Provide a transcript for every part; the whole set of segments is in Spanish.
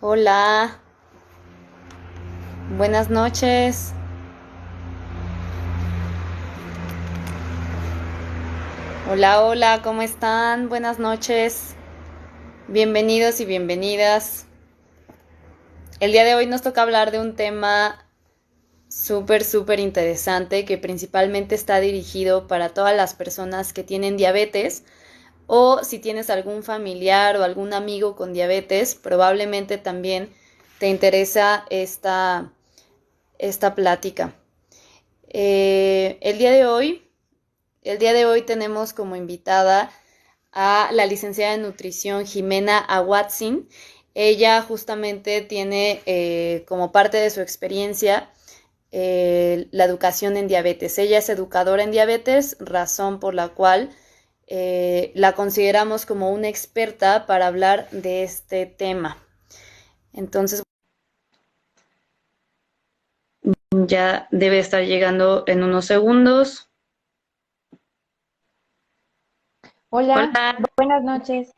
Hola, buenas noches. Hola, hola, ¿cómo están? Buenas noches. Bienvenidos y bienvenidas. El día de hoy nos toca hablar de un tema súper interesante que principalmente está dirigido para todas las personas que tienen diabetes o si tienes algún familiar o algún amigo con diabetes, probablemente también te interesa esta plática. El día de hoy tenemos como invitada a la licenciada en nutrición Jimena Aguatzin. Ella justamente tiene como parte de su experiencia la educación en diabetes. Ella es educadora en diabetes, razón por la cual la consideramos como una experta para hablar de este tema. Entonces, ya debe estar llegando en unos segundos. Hola, Hola, buenas noches.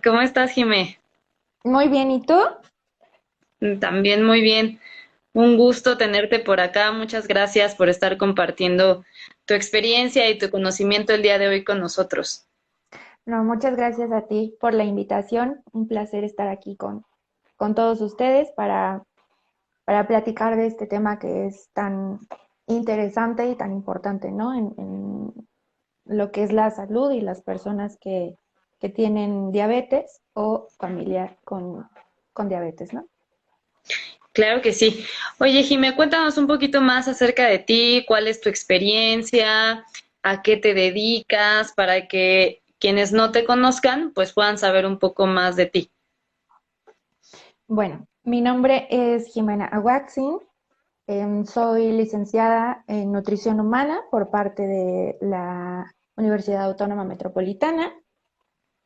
¿cómo estás, Jimé? Muy bien, ¿y tú? También muy bien. Un gusto tenerte por acá. Muchas gracias por estar compartiendo tu experiencia y tu conocimiento el día de hoy con nosotros. No, muchas gracias a ti por la invitación. Un placer estar aquí con todos ustedes para platicar de este tema que es tan interesante y tan importante, ¿no? En lo que es la salud y las personas que tienen diabetes o familiar con diabetes, ¿no? Claro que sí. Oye, Jimé, cuéntanos un poquito más acerca de ti, cuál es tu experiencia, a qué te dedicas, para que quienes no te conozcan, pues puedan saber un poco más de ti. Bueno, mi nombre es Jimena Aguaxin. Soy licenciada en nutrición humana por parte de la Universidad Autónoma Metropolitana.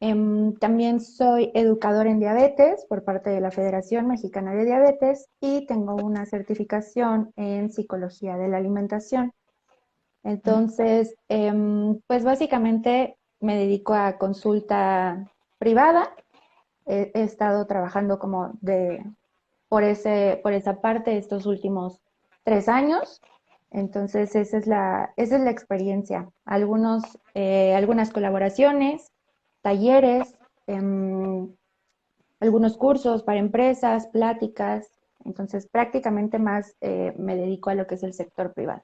También soy educadora en diabetes por parte de la Federación Mexicana de Diabetes y tengo una certificación en psicología de la alimentación. Entonces, pues básicamente me dedico a consulta privada. He estado trabajando por esa parte estos últimos 3 años. Entonces, esa es la experiencia. Algunas colaboraciones, talleres, em, algunos cursos para empresas, pláticas. Entonces, prácticamente más me dedico a lo que es el sector privado.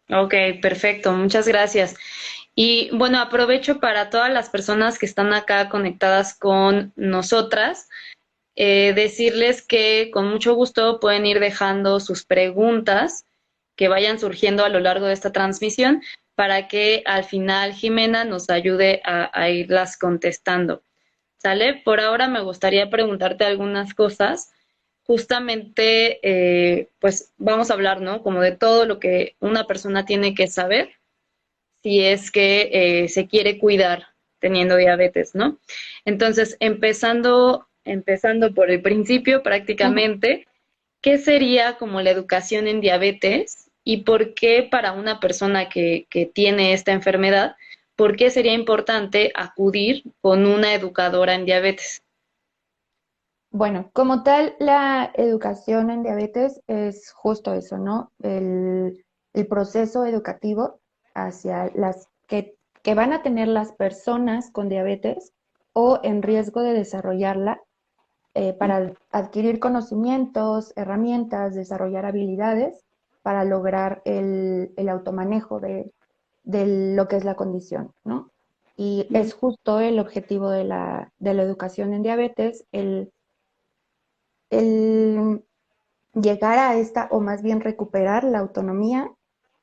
Ok, perfecto, muchas gracias. Y bueno, aprovecho para todas las personas que están acá conectadas con nosotras, decirles que con mucho gusto pueden ir dejando sus preguntas que vayan surgiendo a lo largo de esta transmisión para que al final Jimena nos ayude a irlas contestando. ¿Sale? Por ahora me gustaría preguntarte algunas cosas. Justamente, pues vamos a hablar, ¿no? Como de todo lo que una persona tiene que saber si es que se quiere cuidar teniendo diabetes, ¿no? Entonces, empezando por el principio prácticamente, ¿qué sería como la educación en diabetes y por qué para una persona que tiene esta enfermedad, por qué sería importante acudir con una educadora en diabetes? Bueno, como tal, la educación en diabetes es justo eso, ¿no? El proceso educativo hacia que van a tener las personas con diabetes o en riesgo de desarrollarla para adquirir conocimientos, herramientas, desarrollar habilidades para lograr el automanejo de lo que es la condición, ¿no? Y es justo el objetivo de la educación en diabetes, el llegar a esta, o más bien recuperar la autonomía,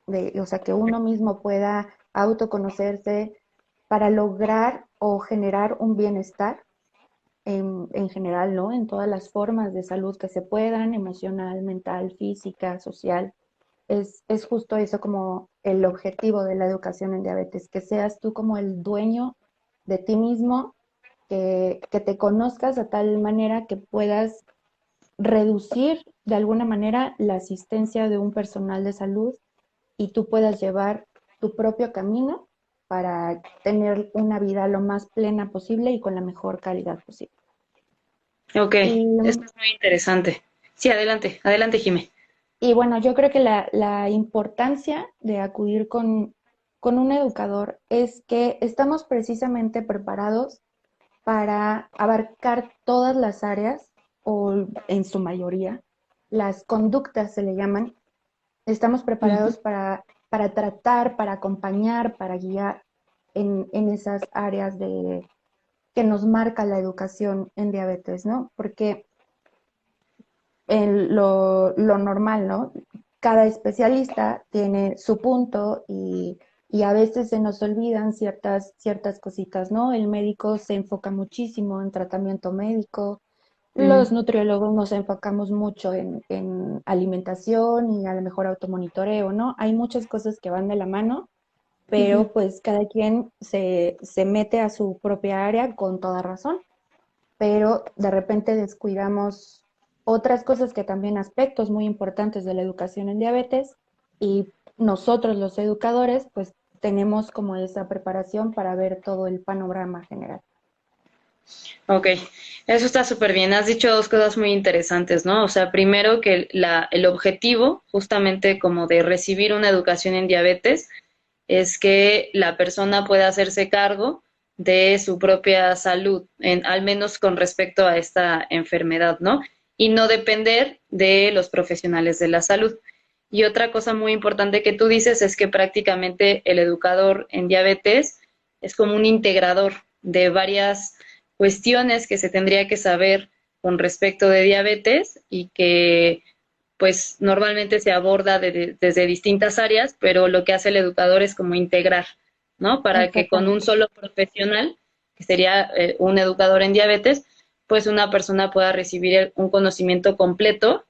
o sea, que uno mismo pueda autoconocerse para lograr o generar un bienestar en general, ¿no? En todas las formas de salud que se puedan, emocional, mental, física, social. Es justo eso como el objetivo de la educación en diabetes, que seas tú como el dueño de ti mismo, que te conozcas de tal manera que puedas reducir de alguna manera la asistencia de un personal de salud y tú puedas llevar tu propio camino para tener una vida lo más plena posible y con la mejor calidad posible. Ok, Y, esto es muy interesante. Sí, adelante, adelante, Jime. y bueno, yo creo que la importancia de acudir con un educador es que estamos precisamente preparados para abarcar todas las áreas, o en su mayoría, las conductas se le llaman. Estamos Ujú, preparados para tratar, para acompañar, para guiar en esas áreas que nos marca la educación en diabetes, ¿no? Porque en lo normal, ¿no? Cada especialista tiene su punto y a veces se nos olvidan ciertas cositas, ¿no? El médico se enfoca muchísimo en tratamiento médico, ujú, los nutriólogos nos enfocamos mucho en alimentación y a lo mejor automonitoreo, ¿no? Hay muchas cosas que van de la mano, ujú. pero pues cada quien se mete a su propia área con toda razón, pero de repente descuidamos otras cosas que también aspectos muy importantes de la educación en diabetes y nosotros los educadores pues tenemos como esa preparación para ver todo el panorama general. Ok, eso está súper bien. Has dicho dos cosas muy interesantes, ¿no? O sea, primero que el objetivo, justamente como de recibir una educación en diabetes, es que la persona pueda hacerse cargo de su propia salud, al menos con respecto a esta enfermedad, ¿no? Y no depender de los profesionales de la salud. Y otra cosa muy importante que tú dices es que prácticamente el educador en diabetes es como un integrador de varias cuestiones que se tendría que saber con respecto de diabetes y que pues normalmente se aborda desde distintas áreas, pero lo que hace el educador es como integrar, ¿no? Para que con un Exactamente. solo profesional, que sería un educador en diabetes, pues una persona pueda recibir un conocimiento completo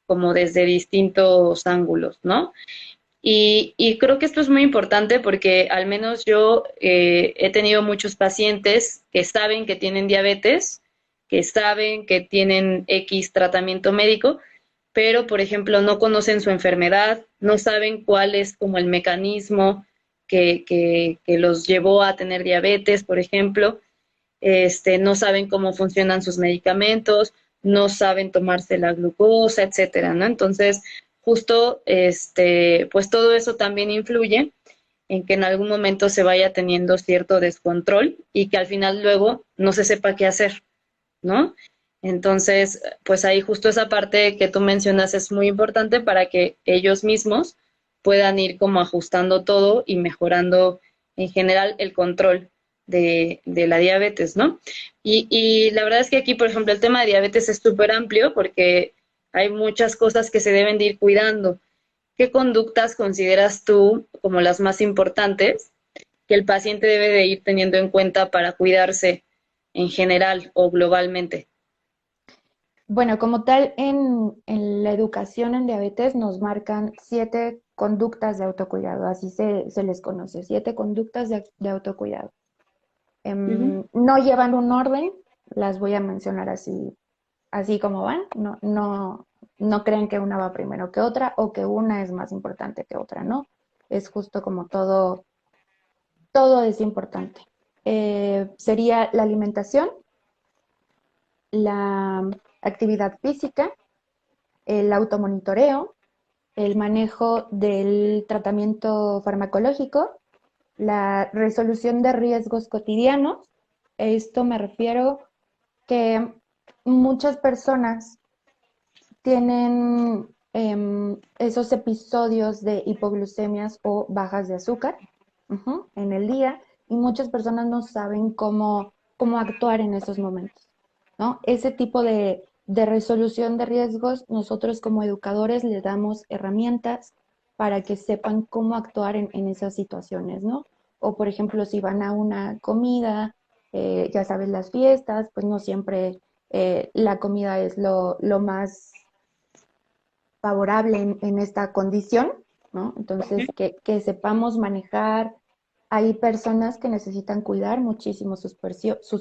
como desde distintos ángulos, ¿no? Y creo que esto es muy importante porque al menos yo he tenido muchos pacientes que saben que tienen diabetes, que saben que tienen X tratamiento médico, pero por ejemplo no conocen su enfermedad, no saben cuál es como el mecanismo que los llevó a tener diabetes, por ejemplo, no saben cómo funcionan sus medicamentos, no saben tomarse la glucosa, etcétera, ¿no? Entonces, justo, pues todo eso también influye en que en algún momento se vaya teniendo cierto descontrol y que al final luego no se sepa qué hacer, ¿no? Entonces, pues ahí justo esa parte que tú mencionas es muy importante para que ellos mismos puedan ir como ajustando todo y mejorando en general el control de la diabetes, ¿no? Y la verdad es que aquí, por ejemplo, el tema de diabetes es súper amplio porque hay muchas cosas que se deben de ir cuidando. ¿Qué conductas consideras tú como las más importantes que el paciente debe de ir teniendo en cuenta para cuidarse en general o globalmente? Bueno, como tal, en la educación en diabetes nos marcan 7 conductas de autocuidado, así se les conoce, 7 conductas de autocuidado. Ujú. No llevan un orden, las voy a mencionar así como van, no creen que una va primero que otra o que una es más importante que otra, ¿no? Es justo como todo es importante. Sería la alimentación, la actividad física, el automonitoreo, el manejo del tratamiento farmacológico, la resolución de riesgos cotidianos. Esto me refiero que muchas personas tienen esos episodios de hipoglucemias o bajas de azúcar en el día y muchas personas no saben cómo actuar en esos momentos, ¿no? Ese tipo de resolución de riesgos, nosotros como educadores les damos herramientas para que sepan cómo actuar en esas situaciones, ¿no? O por ejemplo, si van a una comida, ya sabes, las fiestas, pues no siempre la comida es lo más favorable en esta condición, ¿no? Entonces, que sepamos manejar. Hay personas que necesitan cuidar muchísimo sus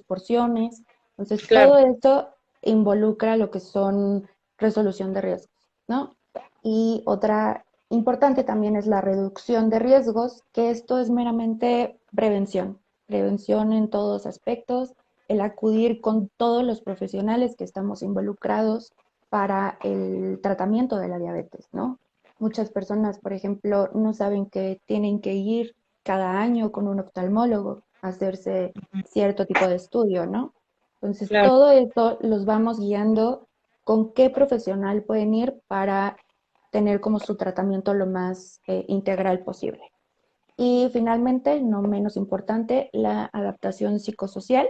porciones. Entonces, Claro, todo esto involucra lo que son resolución de riesgos, ¿no? Y otra importante también es la reducción de riesgos, que esto es meramente prevención, prevención en todos aspectos, el acudir con todos los profesionales que estamos involucrados para el tratamiento de la diabetes, ¿no? Muchas personas, por ejemplo, no saben que tienen que ir cada año con un oftalmólogo a hacerse cierto tipo de estudio, ¿no? Entonces, Claro. todo esto los vamos guiando con qué profesional pueden ir para tener como su tratamiento lo más integral posible. Y finalmente, no menos importante, la adaptación psicosocial,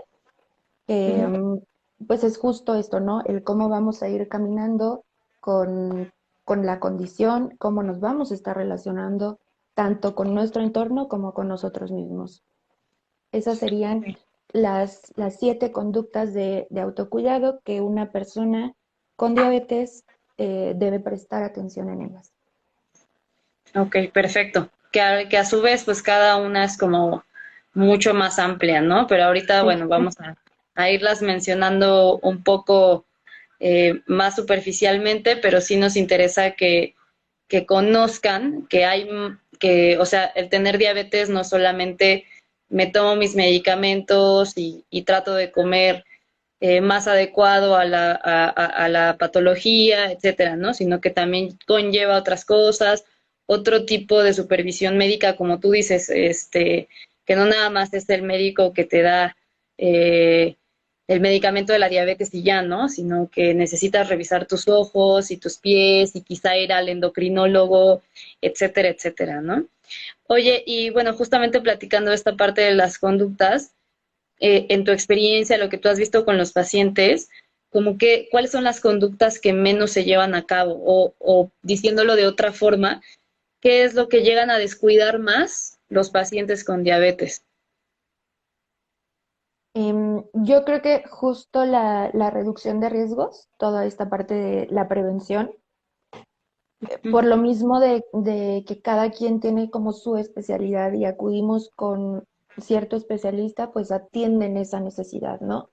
que Ujú. pues es justo esto, ¿no? El cómo vamos a ir caminando con, con la condición, cómo nos vamos a estar relacionando tanto con nuestro entorno como con nosotros mismos. Esas serían las 7 conductas de autocuidado que una persona con diabetes debe prestar atención en ellas. Ok, perfecto. Que a su vez, pues cada una es como mucho más amplia, ¿no? Pero ahorita, Sí. bueno, vamos a irlas mencionando un poco más superficialmente, pero sí nos interesa que conozcan que hay, que, o sea, el tener diabetes no solamente me tomo mis medicamentos y trato de comer más adecuado a la patología, etcétera, ¿no? Sino que también conlleva otras cosas, otro tipo de supervisión médica, como tú dices, que no nada más es el médico que te da eh, el medicamento de la diabetes y ya, ¿no? Sino que necesitas revisar tus ojos y tus pies y quizá ir al endocrinólogo, etcétera, etcétera, ¿no? Oye, y bueno, justamente platicando esta parte de las conductas, en tu experiencia, lo que tú has visto con los pacientes, como que, ¿cuáles son las conductas que menos se llevan a cabo? O diciéndolo de otra forma, ¿qué es lo que llegan a descuidar más los pacientes con diabetes? Yo creo que justo la reducción de riesgos, toda esta parte de la prevención, por lo mismo de que cada quien tiene como su especialidad y acudimos con cierto especialista, pues atienden esa necesidad, ¿no?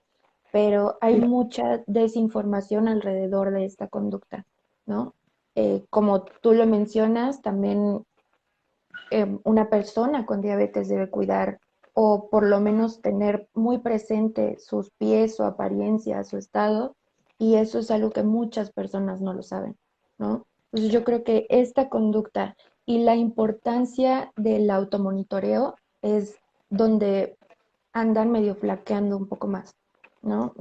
Pero hay mucha desinformación alrededor de esta conducta, ¿no? Como tú lo mencionas, también una persona con diabetes debe cuidar o por lo menos tener muy presente sus pies, su apariencia, su estado, y eso es algo que muchas personas no lo saben, ¿no? Entonces yo creo que esta conducta y la importancia del automonitoreo es donde andan medio flaqueando un poco más, ¿no?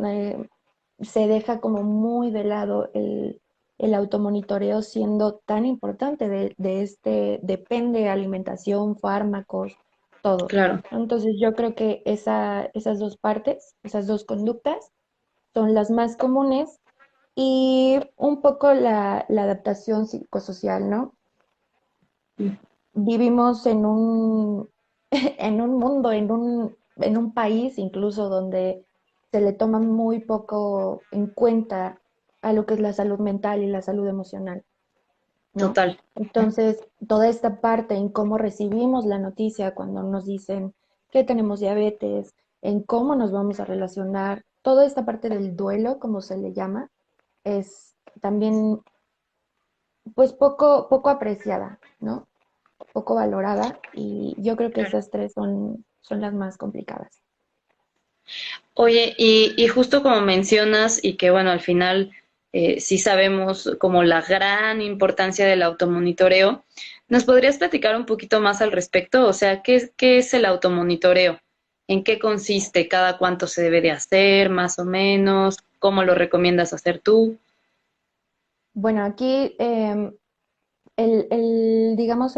Se deja como muy de lado el automonitoreo siendo tan importante de este, depende alimentación, fármacos, todo. Claro, Entonces yo creo que esas dos partes, esas dos conductas son las más comunes y un poco la adaptación psicosocial, ¿no? Vivimos en un, en un mundo, en un país incluso donde se le toma muy poco en cuenta a lo que es la salud mental y la salud emocional, ¿no? total. Entonces, toda esta parte en cómo recibimos la noticia cuando nos dicen que tenemos diabetes, en cómo nos vamos a relacionar, toda esta parte del duelo, como se le llama, es también pues poco apreciada, ¿no? Poco valorada y yo creo que esas tres son las más complicadas. Oye, y justo como mencionas, y que bueno, al final sí sabemos como la gran importancia del automonitoreo, ¿nos podrías platicar un poquito más al respecto? O sea, ¿qué es el automonitoreo? ¿En qué consiste? ¿Cada cuánto se debe de hacer, más o menos? ¿Cómo lo recomiendas hacer tú? Bueno, aquí digamos,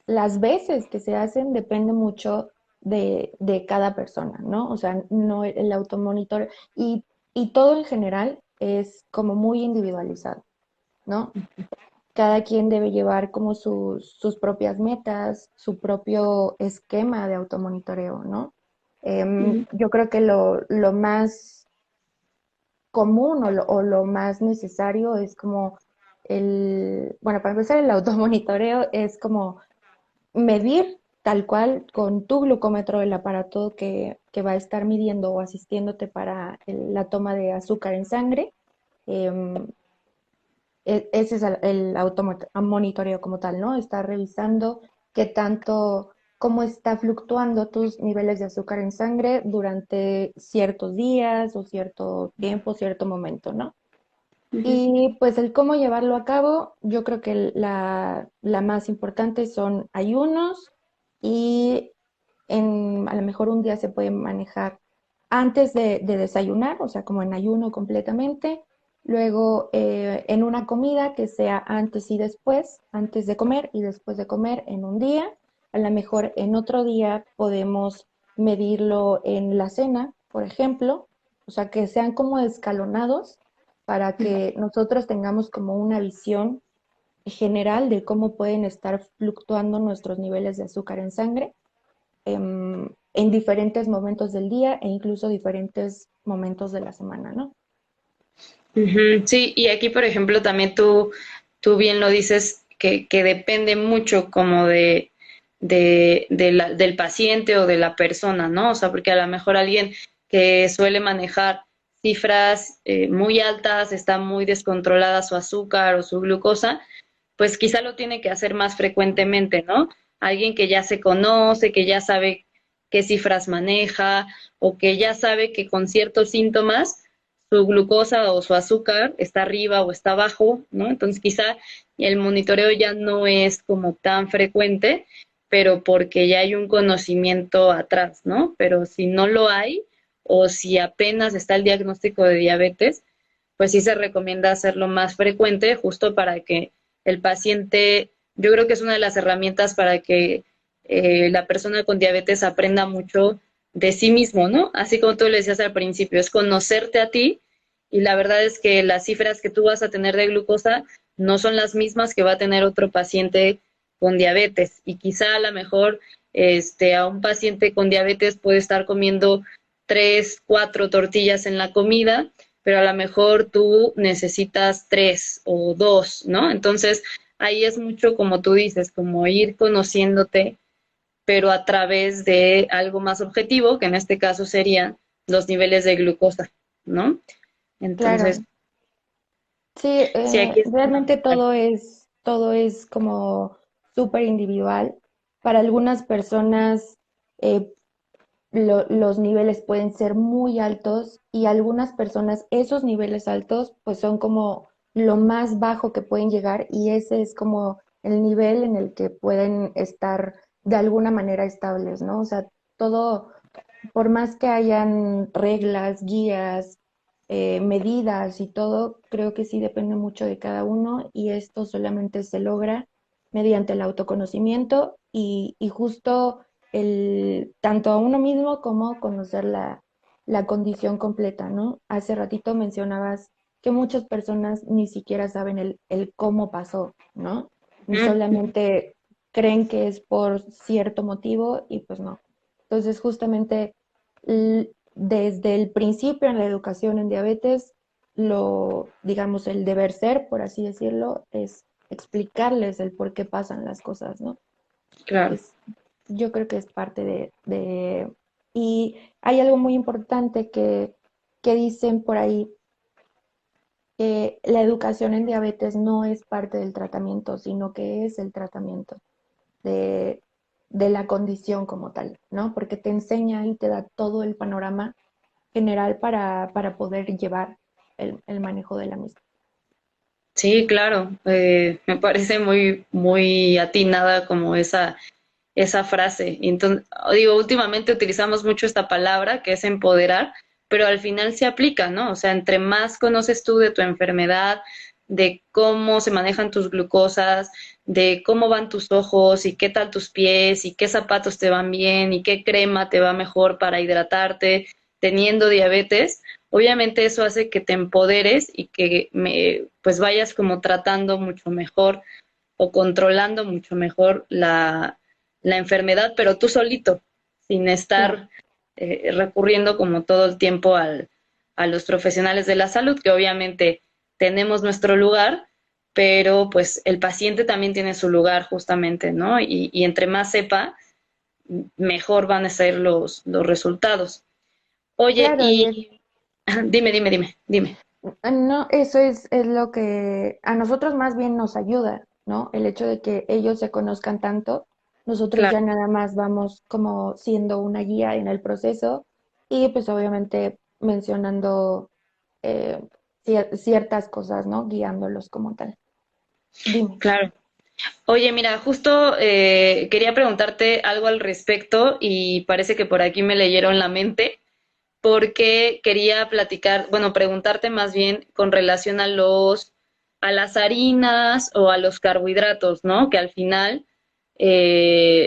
las veces que se hacen depende mucho de cada persona, ¿no? O sea, no el automonitor y todo en general es como muy individualizado, ¿no? Cada quien debe llevar como sus propias metas, su propio esquema de automonitoreo, ¿no? Ujú. Yo creo que lo más común o lo más necesario es como bueno, para empezar, el automonitoreo es como medir tal cual con tu glucómetro el aparato que va a estar midiendo o asistiéndote para la toma de azúcar en sangre. em, Ese es el automonitoreo como tal, ¿no? Está revisando qué tanto cómo está fluctuando tus niveles de azúcar en sangre durante ciertos días o cierto tiempo, cierto momento, ¿no? Ujú. Y pues el cómo llevarlo a cabo, yo creo que la más importante son ayunos y a lo mejor un día se puede manejar antes de desayunar, o sea, como en ayuno completamente. Luego en una comida que sea antes y después, antes de comer y después de comer en un día. A lo mejor en otro día podemos medirlo en la cena, por ejemplo, o sea, que sean como escalonados para que nosotros tengamos como una visión general de cómo pueden estar fluctuando nuestros niveles de azúcar en sangre en diferentes momentos del día e incluso diferentes momentos de la semana, ¿no? Ujú, sí, y aquí, por ejemplo, también tú bien lo dices, que depende mucho como del paciente o de la persona, ¿no? O sea, porque a lo mejor alguien que suele manejar cifras muy altas, está muy descontrolada su azúcar o su glucosa, pues quizá lo tiene que hacer más frecuentemente, ¿no? Alguien que ya se conoce, que ya sabe qué cifras maneja o que ya sabe que con ciertos síntomas su glucosa o su azúcar está arriba o está abajo, ¿no? Entonces quizá el monitoreo ya no es como tan frecuente, pero porque ya hay un conocimiento atrás, ¿no? Pero si no lo hay o si apenas está el diagnóstico de diabetes, pues sí se recomienda hacerlo más frecuente justo para que el paciente, yo creo que es una de las herramientas para que la persona con diabetes aprenda mucho de sí mismo, ¿no? Así como tú le decías al principio, es conocerte a ti y la verdad es que las cifras que tú vas a tener de glucosa no son las mismas que va a tener otro paciente con diabetes y quizá a lo mejor a un paciente con diabetes puede estar comiendo 3, 4 tortillas en la comida, pero a lo mejor tú necesitas 3 o 2, ¿no? Entonces ahí es mucho como tú dices, como ir conociéndote pero a través de algo más objetivo, que en este caso serían los niveles de glucosa, ¿no? Entonces, Claro, sí, sí, aquí es realmente fundamental. todo es como súper individual. Para algunas personas eh, los niveles pueden ser muy altos y algunas personas esos niveles altos pues son como lo más bajo que pueden llegar y ese es como el nivel en el que pueden estar de alguna manera estables, ¿no? O sea, todo, por más que hayan reglas, guías, medidas y todo, creo que sí depende mucho de cada uno y esto solamente se logra mediante el autoconocimiento y justo tanto a uno mismo como conocer la condición completa, ¿no? Hace ratito mencionabas que muchas personas ni siquiera saben el cómo pasó, ¿no? Solamente creen que es por cierto motivo y pues no. Entonces, justamente desde el principio en la educación en diabetes, digamos, el deber ser, por así decirlo, es explicarles el por qué pasan las cosas, ¿no? Claro. Es, yo creo que es parte y hay algo muy importante que dicen por ahí, que la educación en diabetes no es parte del tratamiento, sino que es el tratamiento de, de la condición como tal, ¿no? Porque te enseña y te da todo el panorama general para poder llevar el manejo de la misma. Sí, claro. Me parece muy, muy atinada como esa frase. Entonces, digo, últimamente utilizamos mucho esta palabra que es empoderar, pero al final se aplica, ¿no? O sea, entre más conoces tú de tu enfermedad, de cómo se manejan tus glucosas, de cómo van tus ojos y qué tal tus pies y qué zapatos te van bien y qué crema te va mejor para hidratarte teniendo diabetes, obviamente eso hace que te empoderes y que pues vayas como tratando mucho mejor o controlando mucho mejor la enfermedad, pero tú solito, sin Claro, estar recurriendo como todo el tiempo a los profesionales de la salud, que obviamente tenemos nuestro lugar, pero pues el paciente también tiene su lugar justamente, ¿no? Y entre más sepa, mejor van a ser los resultados. Oye, claro, y y dime. no, eso es lo que a nosotros más bien nos ayuda, ¿no? El hecho de que ellos se conozcan tanto Nosotros Claro, ya nada más vamos como siendo una guía en el proceso y pues obviamente mencionando eh, ciertas cosas, ¿no? Guiándolos como tal. Dime. claro. Oye, mira, justo quería preguntarte algo al respecto y parece que por aquí me leyeron la mente porque quería platicar, bueno, preguntarte más bien con relación a a las harinas o a los carbohidratos, ¿no? Que al final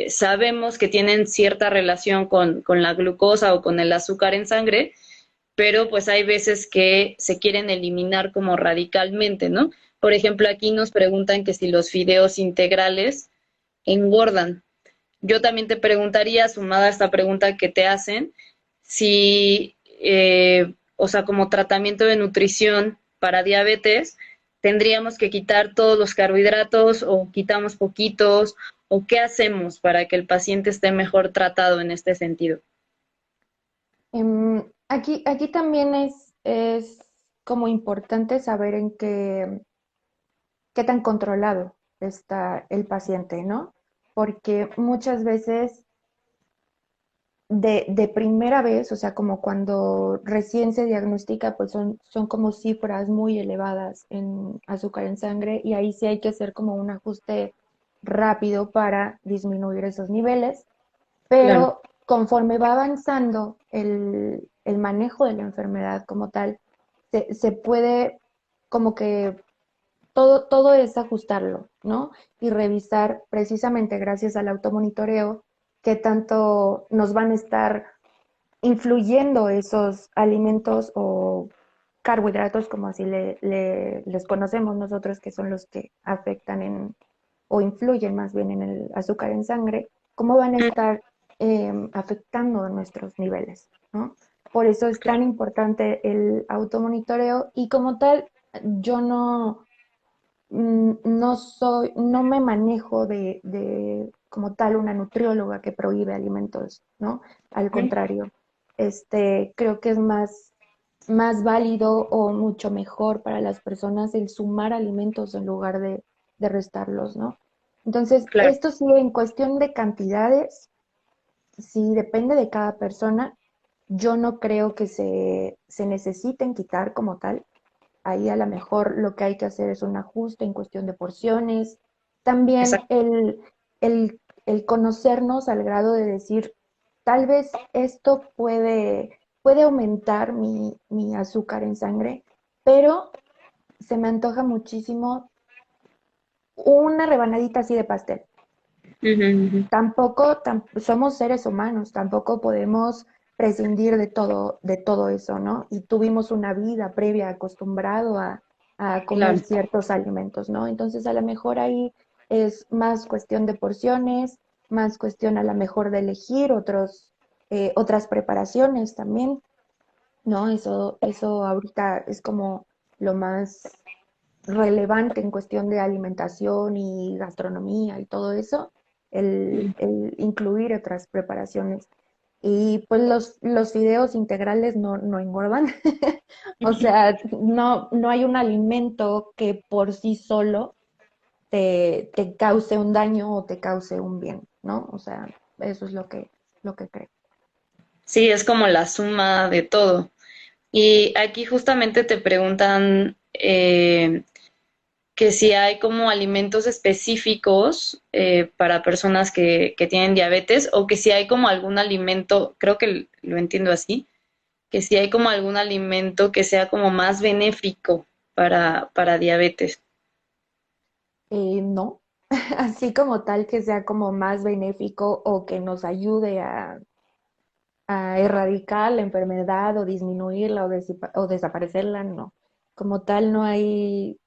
sabemos que tienen cierta relación con la glucosa o con el azúcar en sangre, pero pues hay veces que se quieren eliminar como radicalmente, ¿no? Por ejemplo, aquí nos preguntan que si los fideos integrales engordan. Yo también te preguntaría, sumada a esta pregunta que te hacen, si, o sea, como tratamiento de nutrición para diabetes, tendríamos que quitar todos los carbohidratos o quitamos poquitos, o qué hacemos para que el paciente esté mejor tratado en este sentido. Aquí también es como importante saber en qué tan controlado está el paciente, ¿no? Porque muchas veces de primera vez, o sea, como cuando recién se diagnostica, pues son como cifras muy elevadas en azúcar en sangre y ahí sí hay que hacer como un ajuste rápido para disminuir esos niveles, Claro, pero conforme va avanzando el manejo de la enfermedad como tal, se puede como que todo es ajustarlo, ¿no? Y revisar precisamente gracias al automonitoreo qué tanto nos van a estar influyendo esos alimentos o carbohidratos, como así les conocemos nosotros, que son los que afectan o influyen más bien en el azúcar en sangre, cómo van a estar afectando nuestros niveles, ¿no? Por eso es tan claro, importante el automonitoreo y como tal, yo no me manejo como tal una nutrióloga que prohíbe alimentos, ¿no? Al ujú, contrario, creo que es más válido o mucho mejor para las personas el sumar alimentos en lugar de restarlos, ¿no? Entonces, claro, esto sí, en cuestión de cantidades, sí depende de cada persona. Yo no creo que se necesiten quitar como tal. Ahí a lo mejor lo que hay que hacer es un ajuste en cuestión de porciones. También exacto, el conocernos al grado de decir, tal vez esto puede aumentar mi azúcar en sangre, pero se me antoja muchísimo una rebanadita así de pastel. ujú, ujú, Tampoco somos seres humanos, tampoco podemos prescindir de todo eso, ¿no? Y tuvimos una vida previa acostumbrado a comer claro, ciertos alimentos, ¿no? Entonces a lo mejor ahí es más cuestión de porciones, más cuestión a lo mejor de elegir otras preparaciones también, ¿no? Eso ahorita es como lo más relevante en cuestión de alimentación y gastronomía y todo eso, el incluir otras preparaciones. Y pues los fideos integrales no engordan. O ujú, sea, no hay un alimento que por sí solo te cause un daño o te cause un bien, ¿no? O sea, eso es lo que creo. sí, es como la suma de todo. Y aquí justamente te preguntan que si hay como alimentos específicos para personas que tienen diabetes o que si hay como algún alimento, creo que lo entiendo así, que si hay como algún alimento que sea como más benéfico para diabetes. No, así como tal que sea como más benéfico o que nos ayude a erradicar la enfermedad o disminuirla o desaparecerla, no. Como tal, no hay,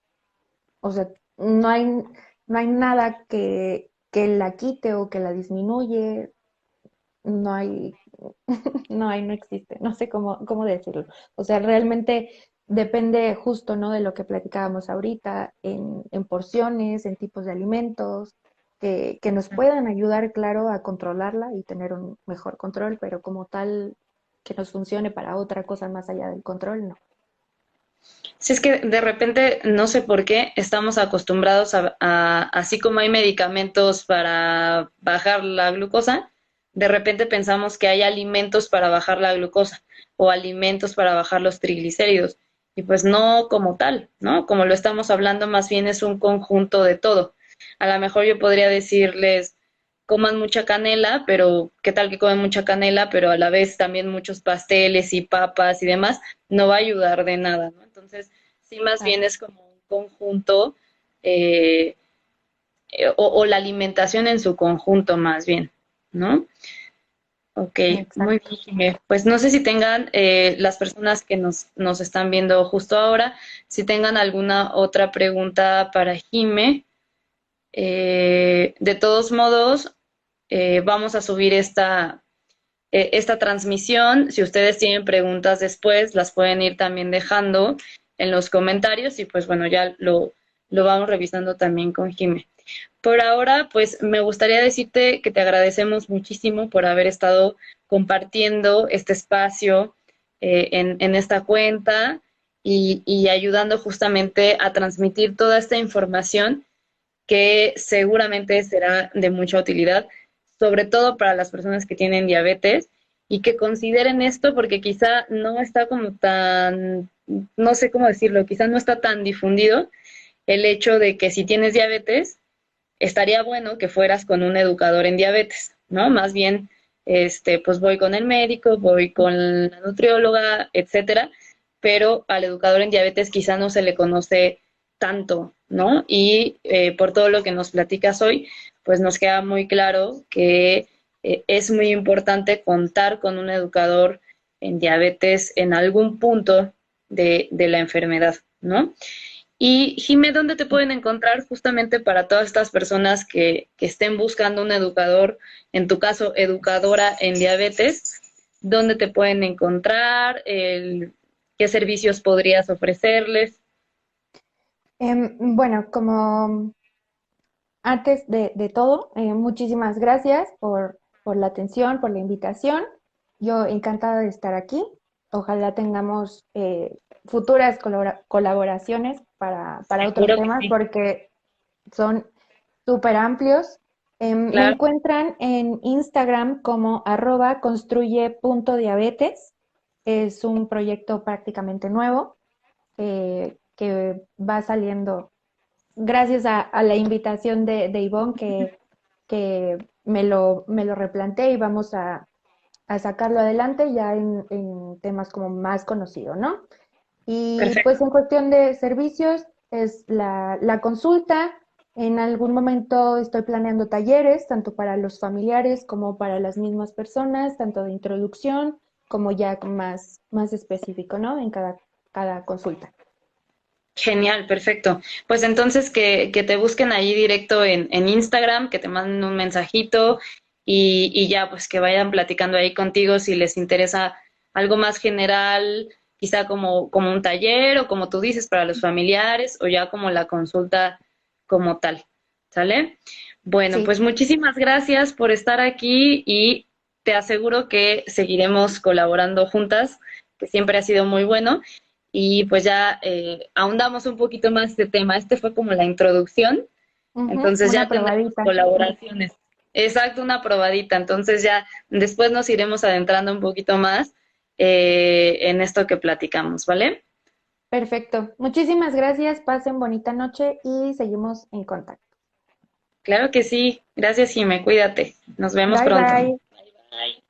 o sea, no hay nada que la quite o que la disminuye, no hay, no existe, no sé cómo decirlo. O sea, realmente depende justo, ¿no? De lo que platicábamos ahorita, en porciones, en tipos de alimentos, que nos puedan ayudar, claro, a controlarla y tener un mejor control, pero como tal, que nos funcione para otra cosa más allá del control, no. Si es que de repente, no sé por qué, estamos acostumbrados así como hay medicamentos para bajar la glucosa, de repente pensamos que hay alimentos para bajar la glucosa o alimentos para bajar los triglicéridos. Y pues no como tal, ¿no? Como lo estamos hablando, más bien es un conjunto de todo. A lo mejor yo podría decirles, coman mucha canela, pero ¿qué tal que comen mucha canela, pero a la vez también muchos pasteles y papas y demás? No va a ayudar de nada, ¿no? Entonces, sí, más bien es como un conjunto, eh, o la alimentación en su conjunto más bien, ¿no? Ok, muy Exacto. bien, Jimé. Pues no sé si tengan las personas que nos están viendo justo ahora, si tengan alguna otra pregunta para Jime. De todos modos, vamos a subir esta transmisión. Si ustedes tienen preguntas después, las pueden ir también dejando en los comentarios y pues bueno, ya lo vamos revisando también con Jime. Por ahora, pues me gustaría decirte que te agradecemos muchísimo por haber estado compartiendo este espacio en esta cuenta y ayudando justamente a transmitir toda esta información que seguramente será de mucha utilidad, sobre todo para las personas que tienen diabetes y que consideren esto porque quizá no está como tan, no sé cómo decirlo, quizá no está tan difundido el hecho de que si tienes diabetes, estaría bueno que fueras con un educador en diabetes, ¿no? Más bien, pues voy con el médico, voy con la nutrióloga, etcétera, pero al educador en diabetes quizá no se le conoce tanto, ¿no? Y por todo lo que nos platicas hoy, pues nos queda muy claro que es muy importante contar con un educador en diabetes en algún punto de la enfermedad, ¿no? Y Jimé, ¿dónde te pueden encontrar justamente para todas estas personas que estén buscando un educador, en tu caso, educadora en diabetes? ¿Dónde te pueden encontrar? ¿Qué servicios podrías ofrecerles? Bueno, como antes de todo, muchísimas gracias por la atención, por la invitación. Yo encantada de estar aquí. Ojalá tengamos futuras colaboraciones para otros Seguro que temas sí, porque son súper amplios. Me claro. encuentran en Instagram como @construye.diabetes. Es un proyecto prácticamente nuevo que va saliendo gracias a la invitación de Ivonne que me lo replanteé y vamos a sacarlo adelante ya en temas como más conocidos, ¿no? Y Perfecto. pues en cuestión de servicios es la consulta. En algún momento estoy planeando talleres, tanto para los familiares como para las mismas personas, tanto de introducción como ya más específico, ¿no? En cada consulta. Genial, perfecto. Pues entonces que te busquen ahí directo en Instagram, que te manden un mensajito y ya pues que vayan platicando ahí contigo si les interesa algo más general, quizá como un taller o como tú dices para los familiares o ya como la consulta como tal. ¿Sale? Bueno, Sí, pues muchísimas gracias por estar aquí y te aseguro que seguiremos colaborando juntas, que siempre ha sido muy bueno y pues ya ahondamos un poquito más este tema. Este fue como la introducción, ujú, entonces una ya tendremos probadita. colaboraciones. Exacto, una probadita. Entonces ya después nos iremos adentrando un poquito más en esto que platicamos, ¿vale? Perfecto. Muchísimas gracias. Pasen bonita noche y seguimos en contacto. Claro que sí. Gracias, Jime. Cuídate. Nos vemos Bye pronto. bye. Bye.